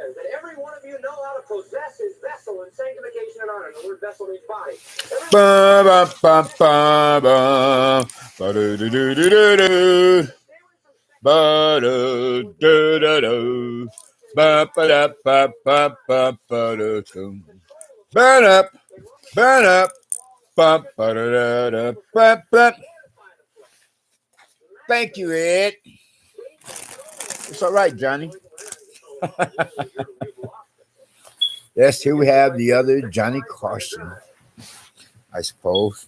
says that every one of you know how to possess his vessel in sanctification and honor. The word vessel means body. Ba ba ba ba ba ba do do do do do do ba do do do do ba ba da ba ba ba ba do do burn up ba ba da da ba ba. Thank you, Ed. It's all right, Johnny. Yes, here we have the other Johnny Carson, I suppose.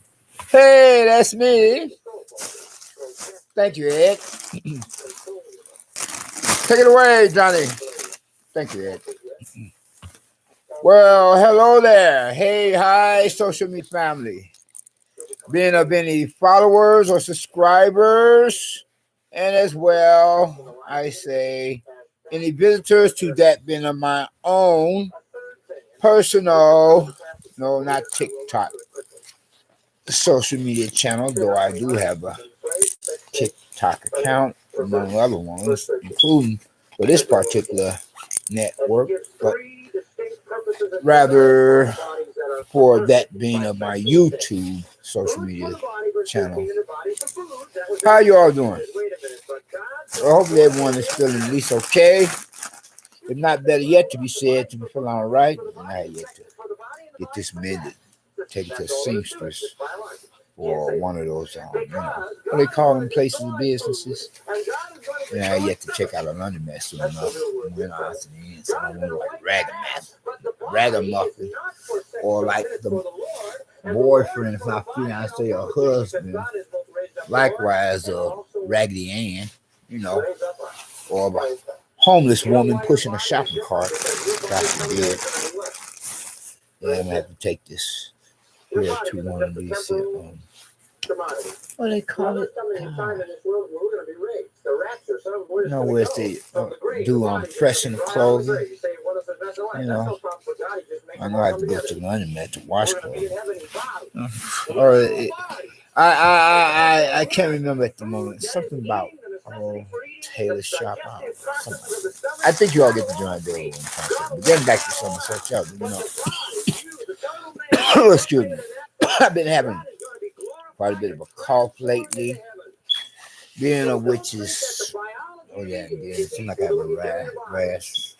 Hey, that's me. Thank you, Ed. Take it away, Johnny. Thank you, Ed. Well, hello there. Hey, hi, social media family. Being of any followers or subscribers, and as well, I say, any visitors to that being of my own personal, no, not TikTok, social media channel, though I do have a TikTok account, among other ones, including for this particular network, but rather for that being of my YouTube social media channel. How you all doing? Well, hopefully everyone is feeling at least okay. If not, better yet, to be said, to be feeling all right. And I have yet to get this mended, take it to a seamstress or one of those, what they call them places of businesses. And I have yet to check out a laundromat soon enough. Someone like ragamuffin, or like the boyfriend, if not fiance or husband, likewise Raggedy Ann, or a homeless woman pushing a shopping cart. God forbid. Yeah, I'm gonna have to take this here to one of these. What do they call it? Where's they do pressing the clothing? I know I have to go to the laundromat to wash clothes. Or I can't remember at the moment. Something about tailor shop. I think you all get the joint there. But getting back to some such else, excuse me. I've been having quite a bit of a cough lately. Being of which is, it seems like I have a rash.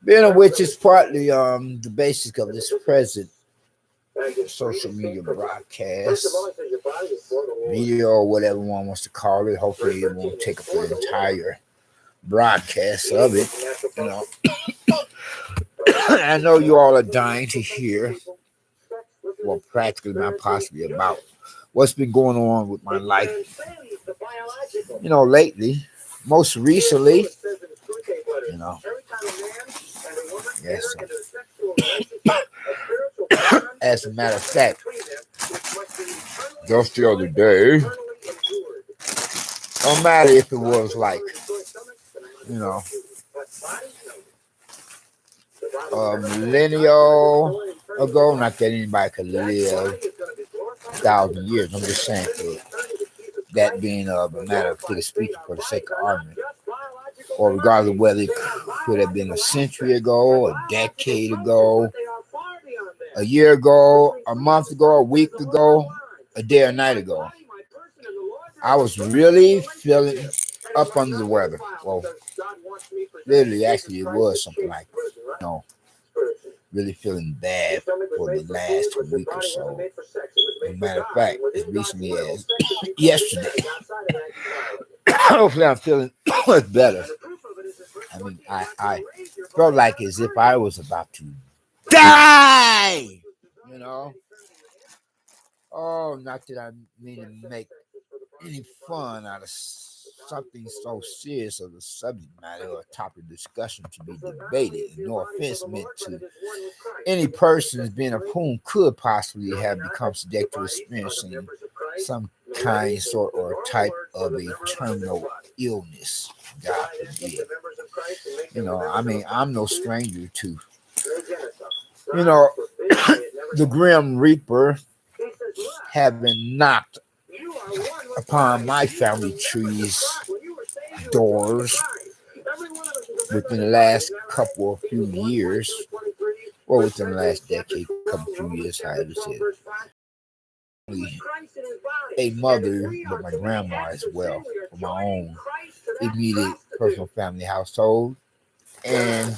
Being of which is partly the basic of this present social media broadcast, video, or whatever one wants to call it. Hopefully it won't take up the entire broadcast of it. I know you all are dying to hear, well, practically not possibly, about what's been going on with my life. Lately, most recently, yes. As a matter of fact, just the other day, no matter if it was like, a millennial ago, not that anybody could live 1,000 years. I'm just saying for that being a matter of figure speech for the sake of argument, or regardless of whether it could have been a century ago, a decade ago, a year ago, a month ago, a week ago, a day or night ago. I was really feeling up under the weather. Well, literally, actually, it was something like, really feeling bad for the last week or so. As a matter of fact, as recently as yesterday. Hopefully I'm feeling much better. I mean, I felt like as if I was about to die, Oh, not that I mean to make any fun out of something so serious of a subject matter or a topic of discussion to be debated. And no offense meant to any persons being of whom could possibly have become subject to experiencing some kind, sort, or type of a terminal illness. God forbid. I'm no stranger to, the Grim Reaper having knocked upon my family tree's doors within the last couple of few years, or within the last decade, couple few years, how you said, a mother, but my grandma as well, for my own immediate personal family household. And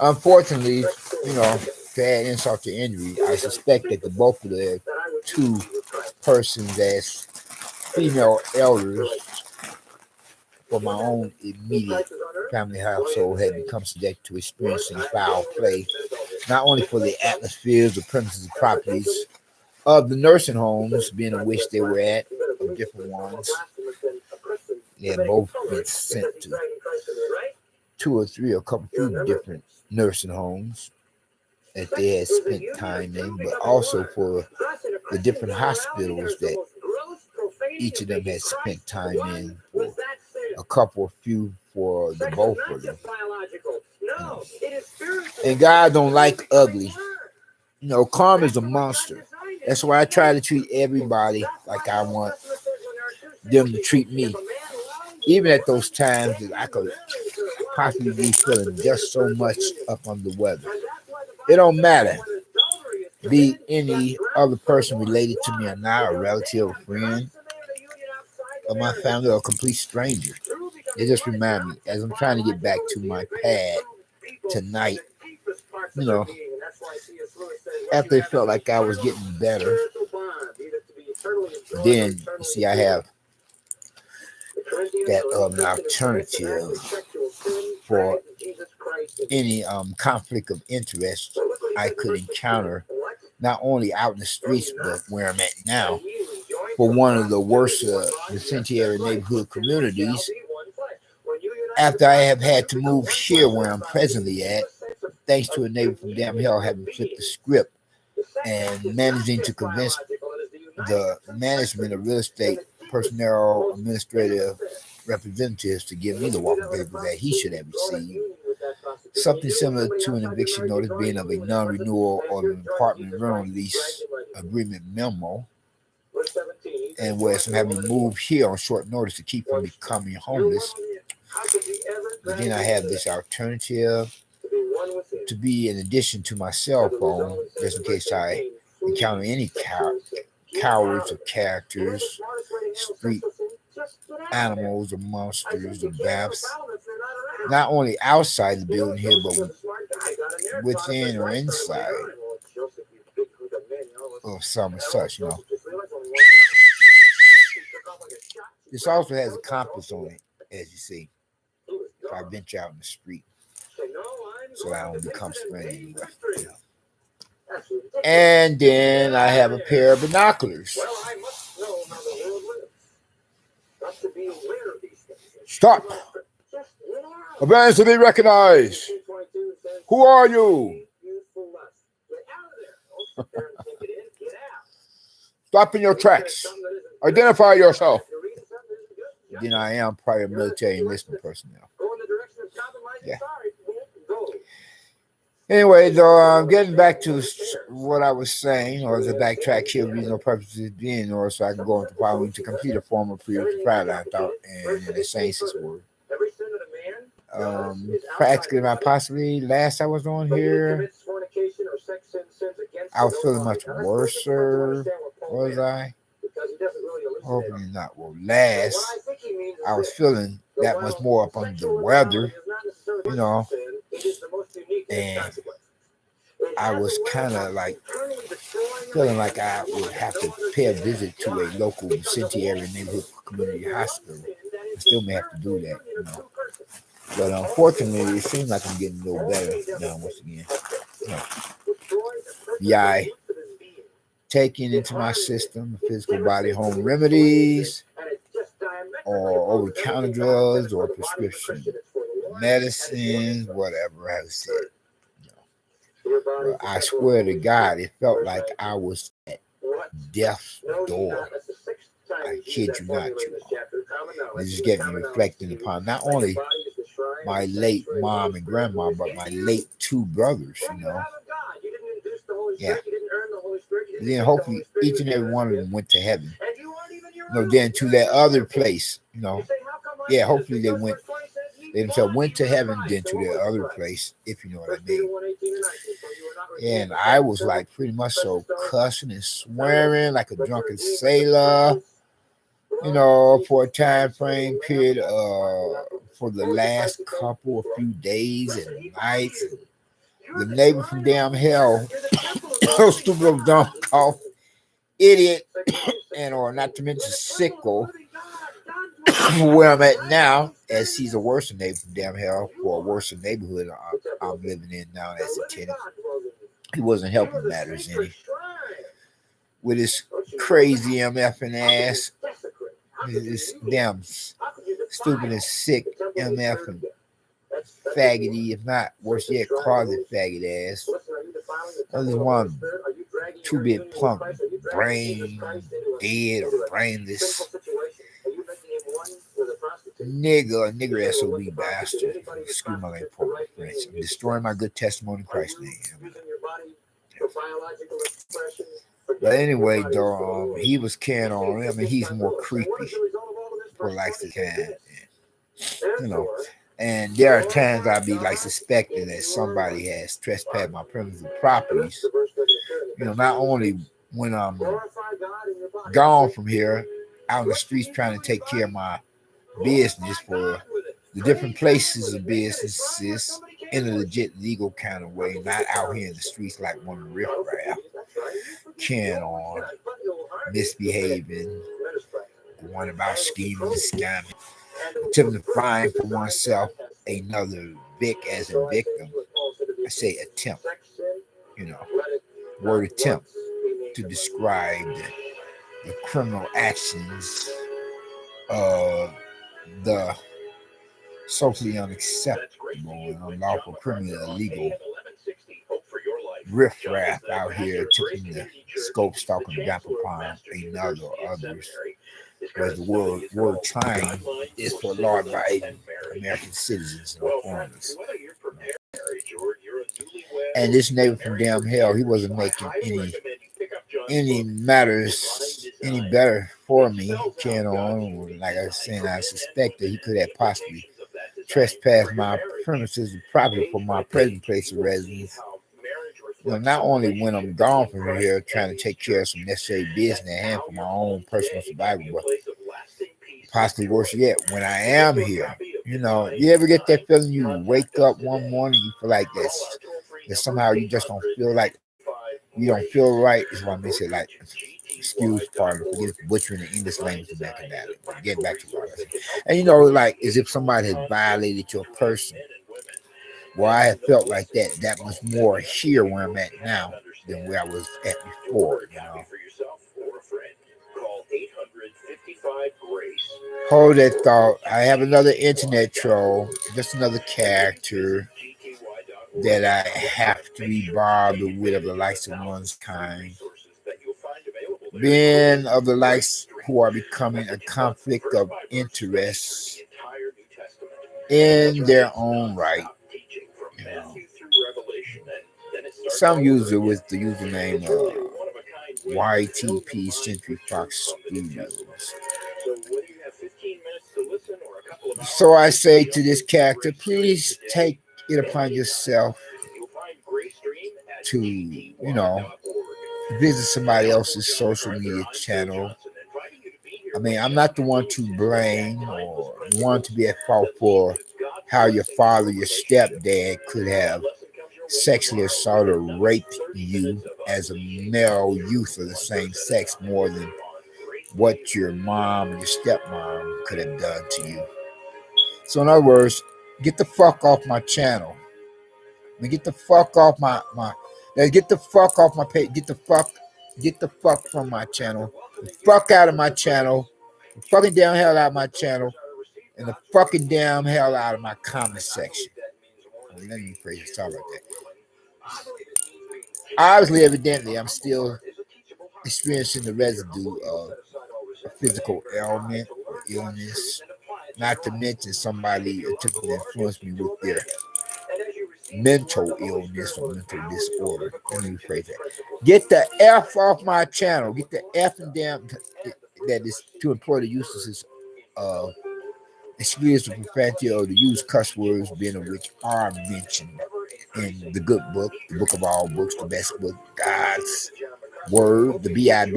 unfortunately, to add insult to injury, I suspect that the both of the two persons as female elders for my own immediate family household had become subject to experiencing foul play, not only for the atmospheres, the premises, and properties of the nursing homes being in which they were at, of different ones. They had both been sent to two or three, a couple few different nursing homes that they had spent time in, but also for the different hospitals that each of them had spent time in, for a couple of few for the both of them. And God don't like ugly. Karma is a monster. That's why I try to treat everybody like I want them to treat me. Even at those times that I could possibly be feeling just so much up under the weather. It don't matter. Be any other person related to me or not, a relative, a friend of my family, or a complete stranger. It just reminds me, as I'm trying to get back to my pad tonight, after it felt like I was getting better, then, you see, I have that alternative for any conflict of interest I could encounter, not only out in the streets, but where I'm at now, for one of the worst vicinity neighborhood communities, after I have had to move here where I'm presently at, thanks to a neighbor from damn hell having flipped the script and managing to convince the management of real estate personnel, administrative representatives to give me the walking paper that he should have received. Something similar to an eviction notice being of a non-renewal of an apartment rental lease agreement memo, and whereas I'm having to move here on short notice to keep from becoming homeless. But then I have this alternative to be in addition to my cell phone, just in case I encounter any cowards or characters, street animals or monsters or baths, not only outside the building here, but within or inside, or some such, This also has a compass on it, as you see, if I venture out in the street, so I don't become stranded anywhere. And then I have a pair of binoculars. Stop! Events to be recognized. Who are you? Stop in your tracks. Identify yourself. Then I am prior military enlistment personnel. Yeah. Anyway, though, getting back to what I was saying, or the backtrack here, reasonable purposes being in order so I can go into following to complete a form of pre-proprietary thought and in the sciences word. Practically, not possibly. Last I was on here, I was feeling much worse, was I? Hopefully not. Well, last, I was feeling that much more up under the weather, and I was kind of like feeling like I would have to pay a visit to a local vicinity area neighborhood community hospital. I still may have to do that, But unfortunately, it seems like I'm getting a little better now once again. I taking into my system physical body home remedies or over-the-counter drugs or prescription medicines, whatever I said. Well, I swear to God, it felt like I was at death's door. I kid you not, This is getting me reflecting upon not only my late mom and grandma, but my late two brothers, Yeah. And then hopefully each and every one of them went to heaven. Then to that other place, Yeah, hopefully they went They themselves went to heaven, then to their other place, if you know what I mean. And I was like pretty much so cussing and swearing like a drunken sailor, for a time frame period for the last couple of few days and nights. The neighbor from damn hell, stupid little dumb cough, idiot, and or not to mention sicko, where I'm at now, as he's a worse neighbor from damn hell for a worse neighborhood I'm living in now as a tenant. He wasn't helping matters any. With his crazy MFing ass, his damn stupid and sick MF and faggoty, if not worse yet, closet faggot ass. Only one 2-bit punk, brain dead or brainless nigger SOB bastard. Excuse my language, French. I'm destroying my good testimony in Christ's name. But anyway, though, he was carrying on. I mean, he's more creepy for likes to can, And there are times I'd be like suspecting that somebody has trespassed my premises and properties. Not only when I'm gone from here, out in the streets trying to take care of my business for the different places of businesses in a legit legal kind of way, not out here in the streets like one of the riffraff, carrying on, misbehaving, going about scheming and scamming, attempting to find for oneself another Vic as a victim. I say attempt, word attempt to describe the criminal actions of the socially unacceptable and unlawful criminal illegal riffraff out here taking the scope, stalk, and drop upon another or others. Whereas the word trying is for law-abiding American citizens and foreigners. And this neighbor from damn hell, he wasn't making any matters any better for me. Carrying on, like I was saying, I suspect that he could have possibly trespassed my premises and property for my present place of residence. Not only when I'm gone from here trying to take care of some necessary business at hand for my own personal survival, but possibly worse yet, when I am here. You ever get that feeling you wake up one morning, you feel like this, that somehow you just don't feel like, you don't feel right, is what I mean. Like, excuse pardon, forget butchering the English language and back at it. Get back to what I said. And like as if somebody has violated your person. Well, I have felt like that much more here where I'm at now than where I was at before, Hold that thought. I have another internet troll, just another character that I have to be bothered with of the likes of one's kind. Men of the likes who are becoming a conflict of interest in their own right. Some use it with the username YTP Century Fox Studios. So I say to this character, please take it upon yourself to, visit somebody else's social media channel. I mean, I'm not the one to blame or the one to be at fault for how your father, your stepdad could have sexually assaulted or raped you as a male youth of the same sex more than what your mom and your stepmom could have done to you. So in other words, get the fuck off my channel. I mean, get the fuck off my get the fuck off my page. Get the fuck from my channel. The fuck out of my channel. The fucking damn hell out of my channel. And the fucking damn hell out of my comment section. Let me phrase it. Sorry about that. Obviously, evidently, I'm still experiencing the residue of a physical ailment or illness. Not to mention somebody attempting to influence me with their mental illness or mental disorder. Let me rephrase that. Get the F off my channel. Get the F and damn that is to employ the uses of excuse the profanity or the use cuss words, being of which are mentioned in the good book, the book of all books, the best book, God's word, the Bible,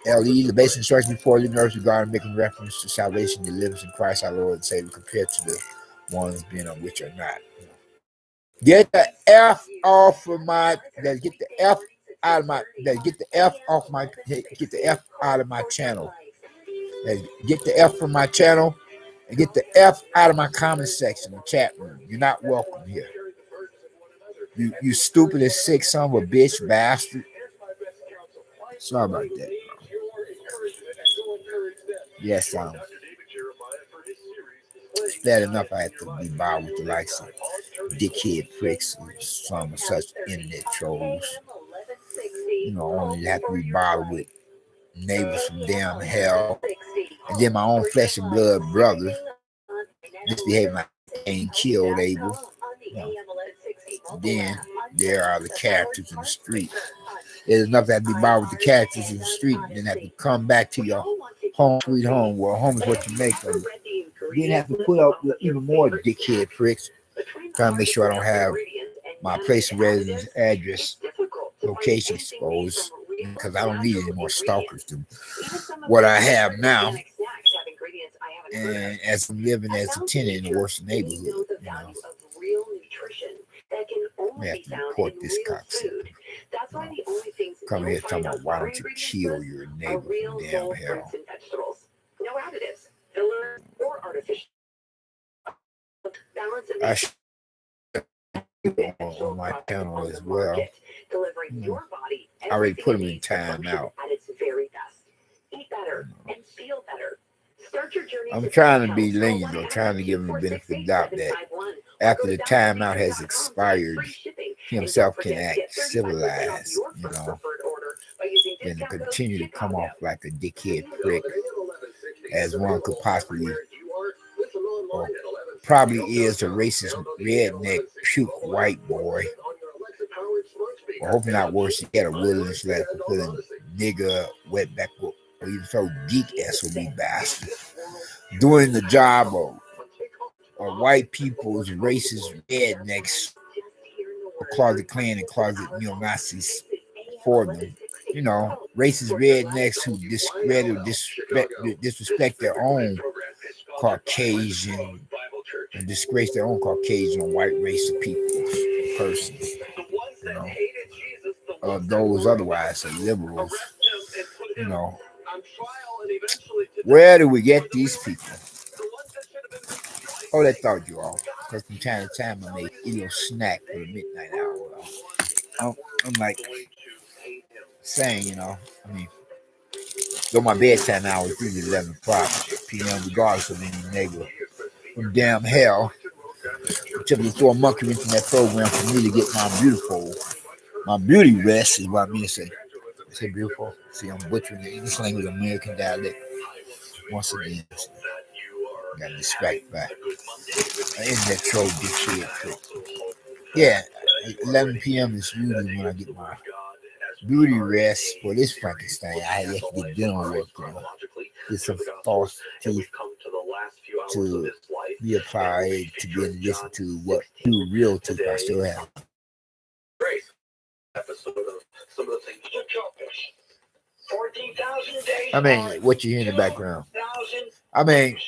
the basic instructions before leaving earth regarding making reference to salvation, deliverance in Christ our Lord and Savior, compared to the ones being of which are not. Get the F off of my. Get the F out of my. Get the F off my. Get the F out of my channel. Get the F from my channel, and get the F out of my comment section, the chat room. You're not welcome here. You stupid and sick son of a bitch bastard. Sorry about that. Yes, it's bad enough I have to be bothered with the likes of dickhead pricks and some such internet trolls. You know, only have to be bothered with neighbors from damn hell, and then my own flesh and blood brothers misbehaving like they ain't killed Abel. You know. Then there are the characters in the street. There's enough to have to be bothered with the characters in the street, and then have to come back to your home sweet home. Well, home is what you make of it. Then have to put up with even more dickhead pricks, trying to make sure I don't have my place of residence, address, location exposed, because I don't need any more stalkers to what I have now. And as I'm living as a tenant in the worst neighborhood, you know, I have to report this cocksucker. Come here talking about why don't you kill your neighbor from damn hell. I should on my channel as well. I already put them in time out. I'm trying to be lenient though, trying to give him the benefit of the doubt that after the timeout has expired, he himself can act civilized, you know, and continue to come off like a dickhead prick as one could possibly, or probably is, a racist redneck puke white boy, or hopefully not worse yet, a wilderness lad fulfilling nigger, wetback, or even so geek SOB bastard, doing the job of white people's racist rednecks, or closet Klan and closet neo-Nazis for them. You know, racist rednecks who disrespect their own Caucasian and disgrace their own Caucasian and white race of people, persons, you know, those otherwise are liberals, you know. Where do we get these people? Oh, that thought you all, because from time to time I make a little snack for the midnight hour. I'm like saying, you know, I mean, though my bedtime hour is usually 11 o'clock p.m., regardless of any neighbor from damn hell, until they throw a monkey into that program for me to get my beauty rest is what I mean to say. I say beautiful. See, I'm butchering the English language, American dialect. Once again, got distracted by an internet troll dickhead. Yeah, 11 p.m. is usually when I get my beauty rest for this Frankenstein. I have to get dental work, you know. Get some false teeth to be applied to be in addition to what two real teeth I still have. I mean, what you hear in the background. I mean,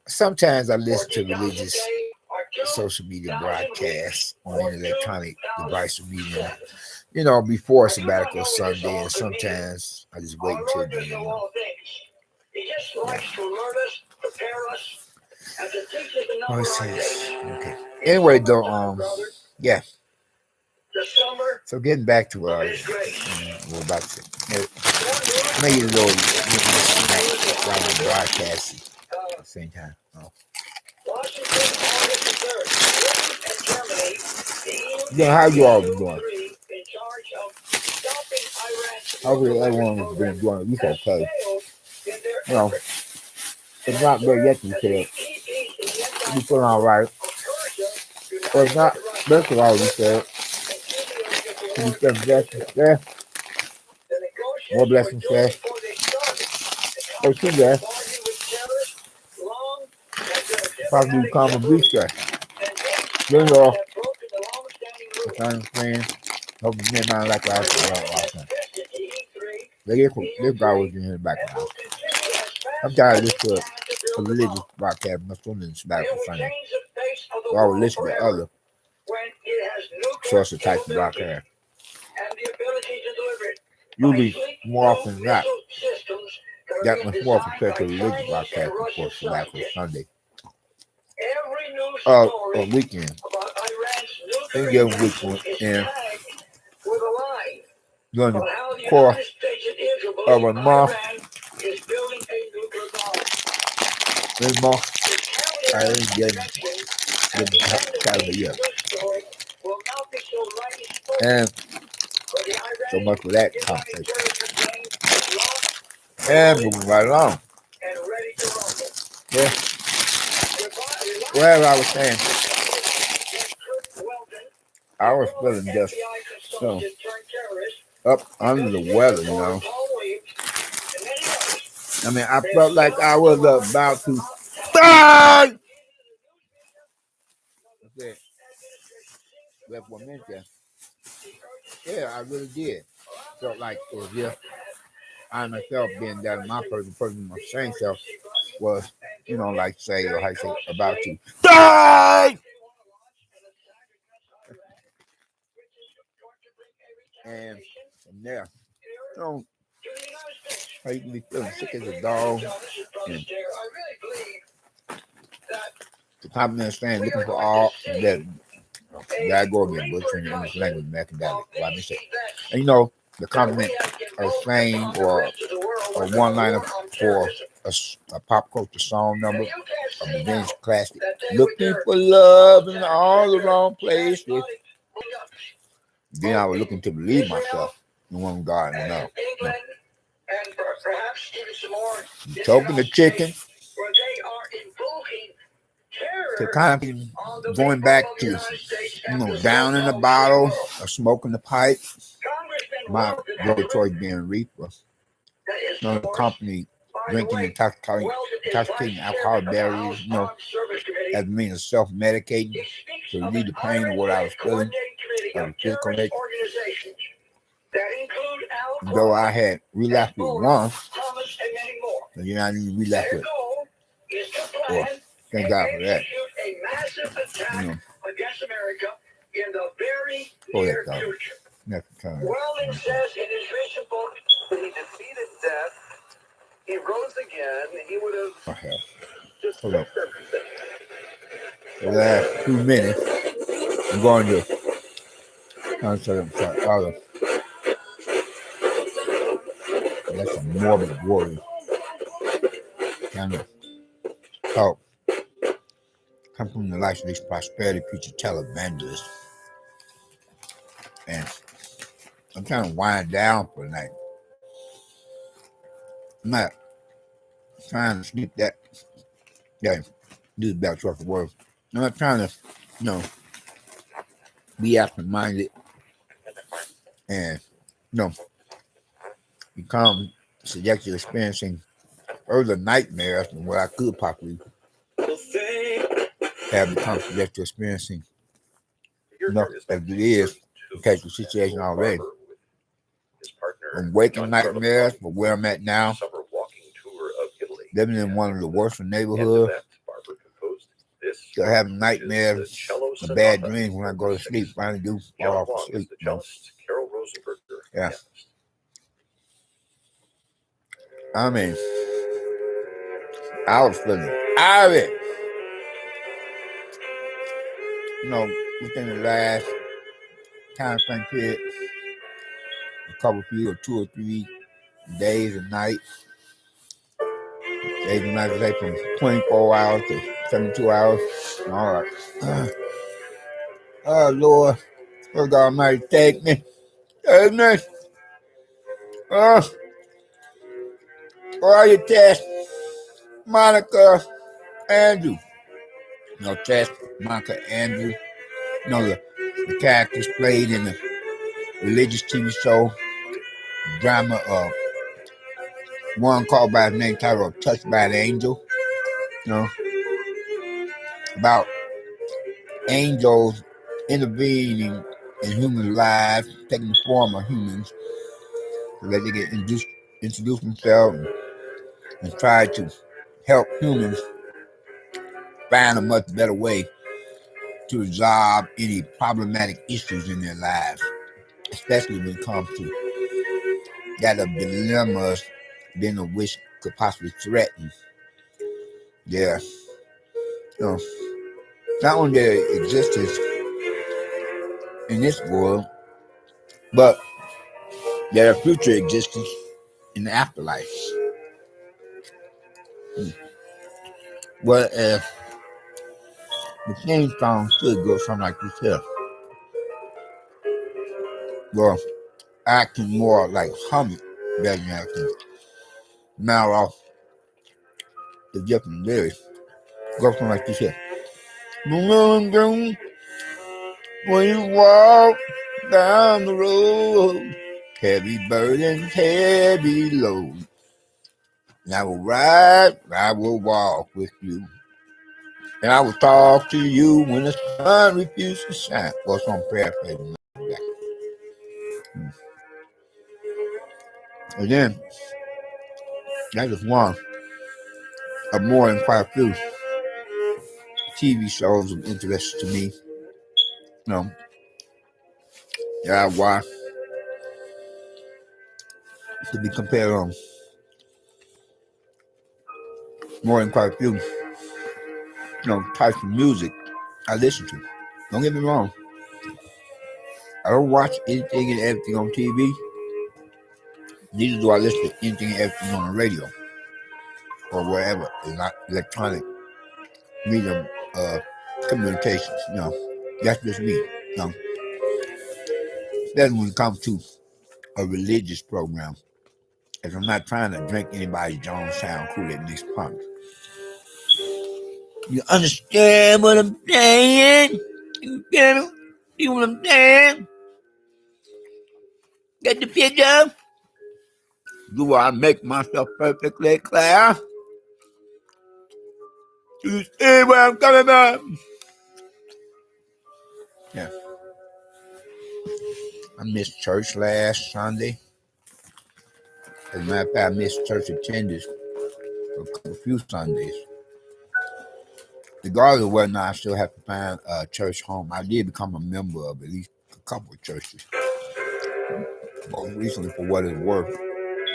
sometimes I listen to religious social media broadcasts on an electronic device or medium, you know, before sabbatical Sunday, and sometimes I just wait until then. You know. Okay. Anyway, though, yeah. So getting back to we're about to maybe a little snack while we're broadcasting at the same time. Yeah, how you all doing? Hopefully everyone's been doing at least okay. You know, it's not good yet to say we feeling all right. But it's not best of all we said. We said blessings there. More blessings there. Oh, see there. Probably become a beach guy. Then y'all, I'm saying, hope you may not like last time. This guy was in the background. I'm tired of this a religious broadcast. My students back for Sunday. So I would listen to other source of type of broadcast. Usually, more often than not, that much more compared to religious broadcast, of course, for back for Sunday. A weekend. Any given weekend. And during the course of a month, this month, I didn't get calendar yet. And so much for that conversation. And moving right along. Yeah. Whereas I was saying, I was feeling just so up under the weather, you know. I mean, I felt like I was about to die. But for a minute there, yeah, I really did. Felt like it was just I myself being that my person, my same self was, you know, like say, or how you say, about to die. And from there, you know, how you can be feeling sick as a dog. And the compliment stand looking for all that. Gotta go again, butchering the English language, academic. And you know, the compliment of saying or a one-liner for a pop culture song number, a revenge classic. Looking for love in all the wrong places. Then I was looking to believe myself in one God and no. Choking the chicken. To kind of going back to, you know, down in the bottle or smoking the pipe. My brother choice being reefer. You know, the company drinking intoxicating alcohol berries, you know, as a means of self-medicating to relieve the pain of what I was feeling of the physical nature. Though I had relapsed with one, so you know, I didn't relapse with. Well, thank God for that. You know, for that though. Next time. Welding says in his recent book, when he defeated death, he rose again. He would have just hold up. The last 2 minutes, I'm going to that's a morbid worry. Kind of talk. Come from the life of these prosperity preacher televangelists. And I'm trying to wind down for the night. I'm not trying to sleep that. Yeah, this is about truck of words. I'm not trying to, you know, be absent-minded and, you know, become subjected to experiencing further nightmares than what I could possibly have become subject to experiencing. Enough as it is, because the situation already. I'm waking nightmares for where I'm at now. Living in one of the worst neighborhoods. Still having nightmares, the bad dreams when I go to sleep. Finally do fall off to sleep. You know? Yeah. I mean, I was feeling out of it. You know, within the last time frame period, a couple few or 2 or 3 days and nights. Days and nights, like from 24 hours to 72 hours. All right. Oh, Lord. Lord God Almighty, take me. Take me. Where are you, Tess? Monica, Andrew. You know, Tess, Monica, Andrew. You know, the characters played in the religious TV show, drama of one called by his name titled Touched by an Angel. You know, about angels intervening in human lives, taking the form of humans, so that they can introduce themselves and try to help humans find a much better way to resolve any problematic issues in their lives, especially when it comes to that of dilemmas, then of which could possibly threaten their, not only their existence in this world, but their future existence in the afterlife. Well, the theme song should go something like this here. Well, I can more like hum it better than I can mouth off the different lyrics. Go something like this here. When you walk down the road, heavy burdens, heavy load. And I will ride, I will walk with you. And I will talk to you when the sun refuses to shine. Well, some paraphrasing. And then, that is one of more than quite a few TV shows of interest to me. That I watch to be compared on more than quite a few, types of music I listen to. Don't get me wrong. I don't watch anything and everything on TV. Neither do I listen to anything and everything on the radio or whatever, electronic medium communications. That's just me. Then when it comes to a religious program, as I'm not trying to drink anybody's Jonestown Kool-Aid mixed punch. You understand what I'm saying? You get it? See what I'm saying? Get the picture? Do I make myself perfectly clear? Do you see where I'm coming from? Yeah. I missed church last Sunday. As a matter of fact, I missed church attendance for a few Sundays. Regardless of whether or not I still have to find a church home, I did become a member of at least a couple of churches. Most recently, for what it's worth,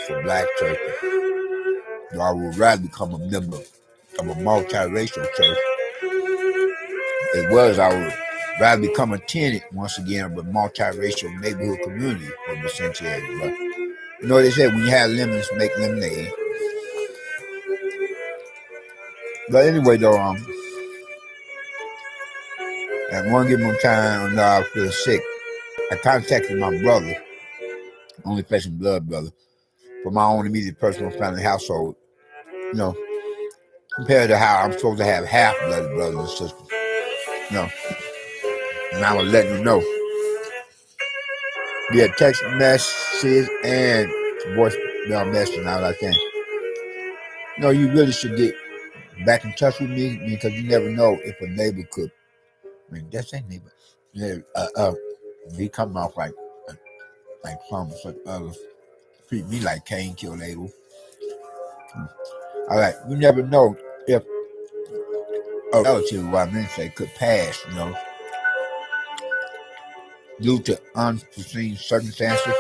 for black churches. So I would rather become a member of a multiracial church, as well as I would rather become a tenant once again of a multiracial neighborhood community for vicinity area. But they say when you have lemons, make lemonade. But anyway, though, at one given time, I was feeling sick. I contacted my brother, only flesh and blood brother, for my own immediate personal family household. Compared to how I'm supposed to have half-blooded brothers and sisters. And I was letting you know. Yeah, text messages and voicemail message. And I was like, saying, you really should get back in touch with me because you never know if a neighbor could. I mean, that's a neighbor. Yeah, he come off like some others treat me like Cain killed Abel. All right, you never know if a relative, what I meant to say, could pass, due to unforeseen circumstances,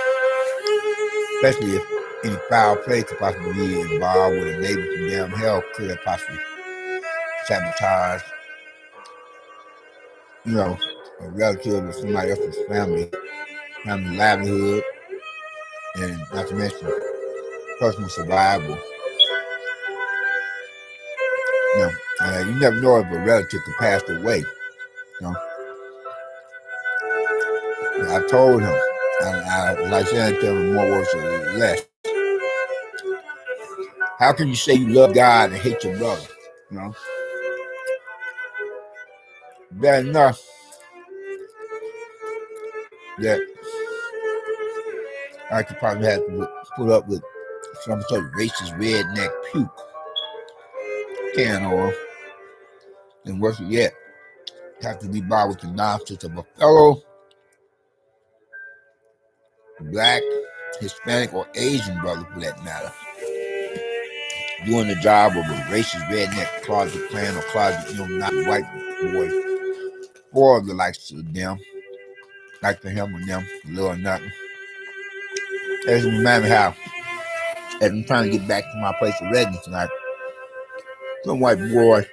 especially if any foul play could possibly be involved with a neighbor from damn hell could have possibly sabotaged, a relative of somebody else's family livelihood, and not to mention personal survival. You never know if a relative could pass away. I told him, I like saying to him more words or less. How can you say you love God and hate your brother? Bad enough that I could probably have to put up with some sort of racist redneck puke can on And worse yet, have to be bought with the nonsense of a fellow black, Hispanic, or Asian brother for that matter, doing the job of a racist redneck closet clan or closet, not white boy, or the likes of them, like for him and them, little or nothing. As a matter how, as I'm trying to get back to my place of residence tonight, some white boy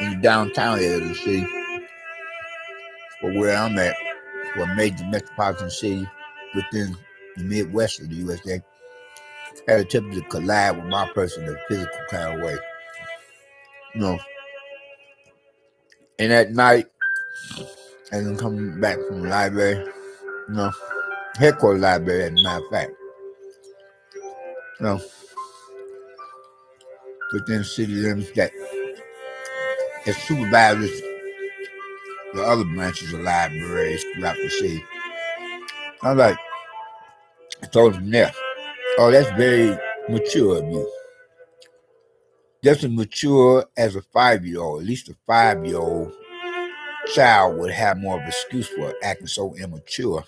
in the downtown area of the city, or where I'm at, or a major metropolitan city within the Midwest of the USA, had attempted to collide with my person in a physical kind of way. And at night, as I'm coming back from the library, headquarters library, as a matter of fact, within city limits that as supervisors the other branches of libraries throughout the city. I was like, I told him there, oh, that's very mature of you. Just as mature as a 5-year-old, at least a 5-year-old child would have more of an excuse for acting so immature.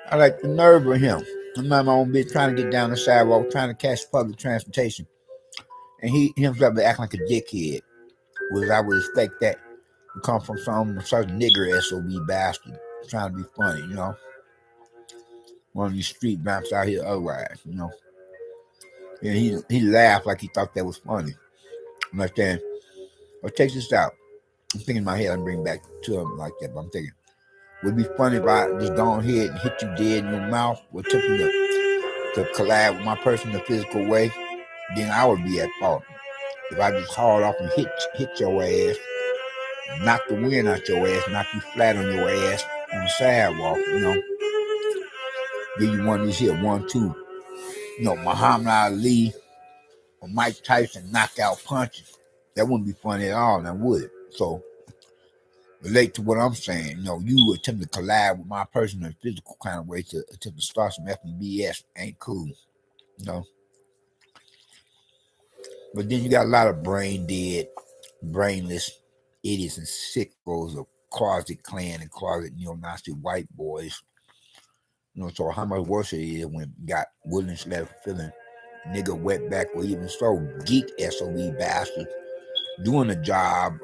I like the nerve of him. I'm not my own bitch trying to get down the sidewalk, trying to catch public transportation. And he himself be acting like a dickhead. Whereas I would expect that to come from some certain nigger SOB bastard trying to be funny, One of these street vamps out here otherwise, And he laughed like he thought that was funny. Understand? But check this out. I'm thinking in my head, I'm bringing back to him like that, but I'm thinking, would it be funny if I just go ahead and hit you dead in your mouth or took you to collide with my person in a physical way? Then I would be at fault. If I just hauled off and hit your ass, knock the wind out your ass, knock you flat on your ass on the sidewalk, give you one of these here, 1-2, Muhammad Ali or Mike Tyson knockout punches. That wouldn't be funny at all, now would it? So, relate to what I'm saying. You attempt to collide with my person in a physical kind of way to attempt to start some effing BS. Ain't cool, But then you got a lot of brain dead, brainless idiots and sickos of closet clan and closet neo-Nazi white boys. So how much worse it is when you got Williams letter feeling nigga wetback or even so geek SOB bastards doing the job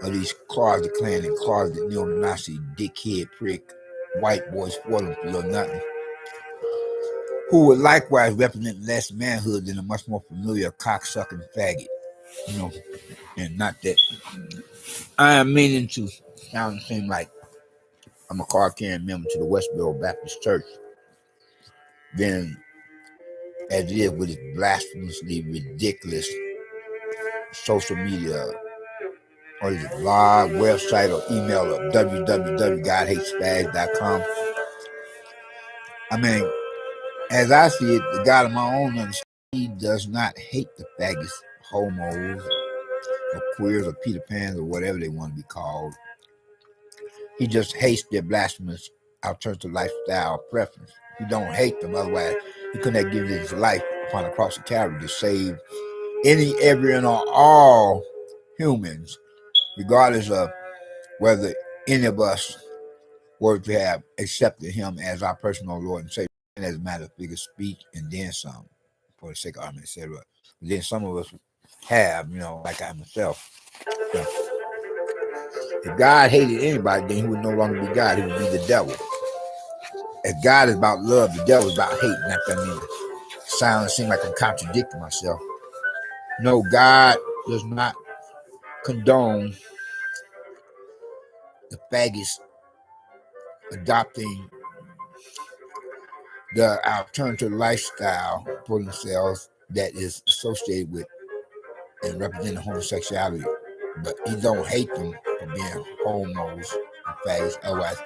of these closet clan and closet neo-Nazi dickhead prick white boys for them for nothing, who would likewise represent less manhood than a much more familiar cocksucking faggot, and not that I am meaning to sound the same like I'm a card-carrying member to the Westboro Baptist Church, then as it is with its blasphemously ridiculous social media, or is it blog, website, or email of www.godhatesfags.com. I mean, as I see it, the God of my own understanding, he does not hate the faggots, homos, or queers, or Peter Pans, or whatever they want to be called. He just hates their blasphemous alternative lifestyle preference. He don't hate them, otherwise he couldn't have given his life upon the cross of Calvary to save any, every, and all humans, regardless of whether any of us were to have accepted him as our personal Lord and Savior, and as a matter of figure speech, and then some, for the sake of argument, etc. But then some of us have, like I myself. If God hated anybody, then he would no longer be God. He would be the devil. If God is about love, the devil is about hate. Not that I mean to seem like I'm contradicting myself. No, God does not condone the faggots adopting the alternative lifestyle for themselves that is associated with and representing homosexuality. But he don't hate them for being homos and faggots. Otherwise,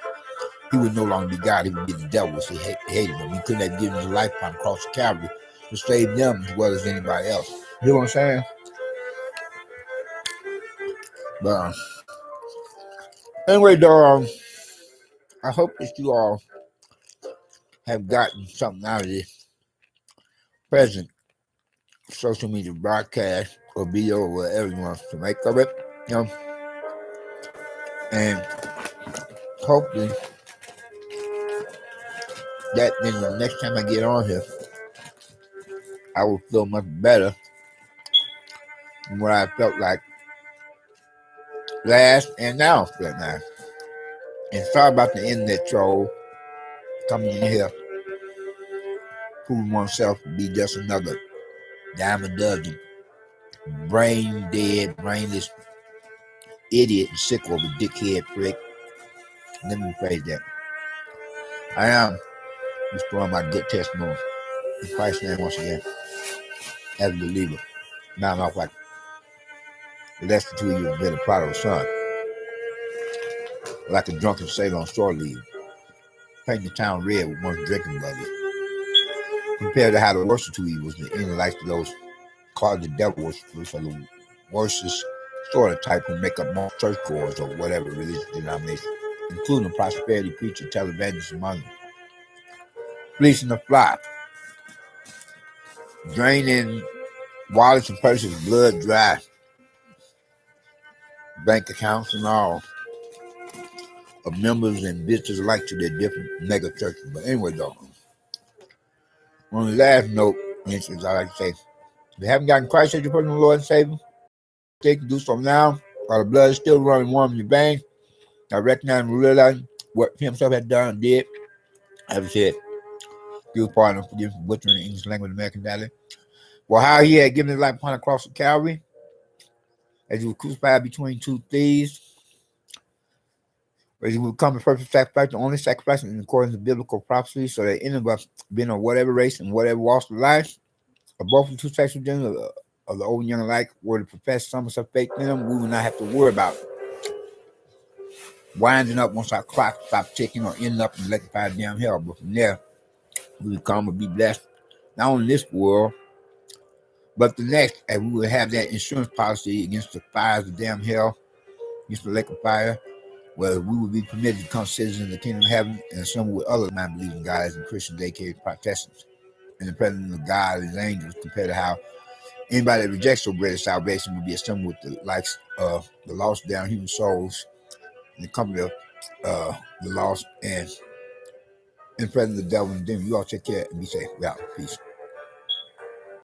he would no longer be God. He would be the devil. So he hated them. He couldn't have given his life on the cross of Calvary to save them as well as anybody else. You know what I'm saying? But anyway, dog, I hope that you all have gotten something out of this present social media broadcast or video or whatever you want to make of it, and hopefully that then the next time I get on here, I will feel much better than what I felt like last and now right now. And sorry about the internet troll coming in here, proving oneself to be just another dime a dozen, brain dead, brainless idiot and sick of a dickhead prick. Let me rephrase that. I am restoring my good testimony in Christ's name once again as a believer. Now I'm off like less than 2 years been a prodigal son, like a drunken sailor on shore leave, painting the town red with one's drinking buddy. Compared to how the worst of two evils, the inner life of those called the devil worshippers are the worstest sort of type who make up most churchgoers or whatever religious denomination, including the prosperity preacher, televangelists among them. Fleecing the flock, draining wallets and purses, blood dry, bank accounts and all of members and visitors alike to their different mega churches. But anyway, though, on the last note, instance, I like to say, if you haven't gotten Christ as your personal Lord and Savior, they can do so now, while the blood is still running warm in your veins. I recognize and realize what he himself had done and did. As I said, give pardon for this butchering the English language American dialect. Well, how he had given his life upon the cross of Calvary, as he was crucified between two thieves, where he would become the perfect sacrifice, the only sacrifice in accordance with biblical prophecy, so that any of us, being of whatever race and whatever walks of life, of both the two sexual genders of the old and young alike, were to profess some of such faith in them, we will not have to worry about winding up once our clock stops ticking or ending up in the electrified damn hell. But from there, we will come and be blessed, not only in this world, but the next, and we will have that insurance policy against the fires of damn hell, against the lake of fire, where we will be permitted to become citizens of the kingdom of heaven and assemble with other non-believing guys and Christians, aka Protestants, in the presence of God and his angels, compared to how anybody that rejects so great a salvation will be assembled with the likes of the lost down human souls in the company of the lost and in the presence of the devil and demon. You all take care and be safe. Yeah, peace.